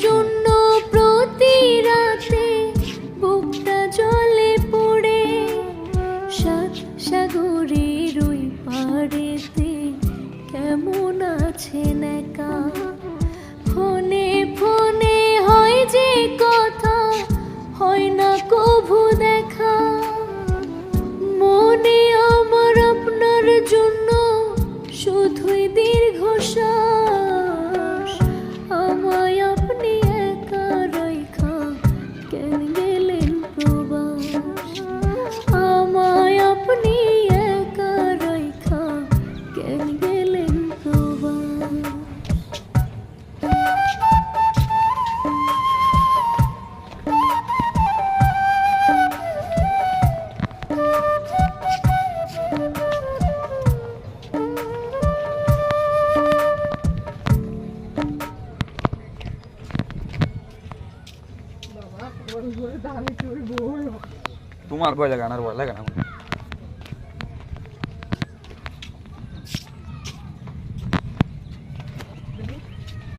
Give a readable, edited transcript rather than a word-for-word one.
জন্য প্রতি রাতে বুকটা জলে পড়ে, সাত সাগরের ওই পাড়েতে কেমন আছেন একা। ফোনে ফোনে হয় যে কথা, হয় না কভু দেখা। মনে আমার আপনার জন্য শুধুই দীর্ঘশ্বাস। আমায় আপনি একা রাইখা কেন গেলেন প্রবাস। আমায় আপনি একা রাইখা কেন গেলেন প্রবাস। তোমার ভয় লাগে, আমার ভয় লাগে না।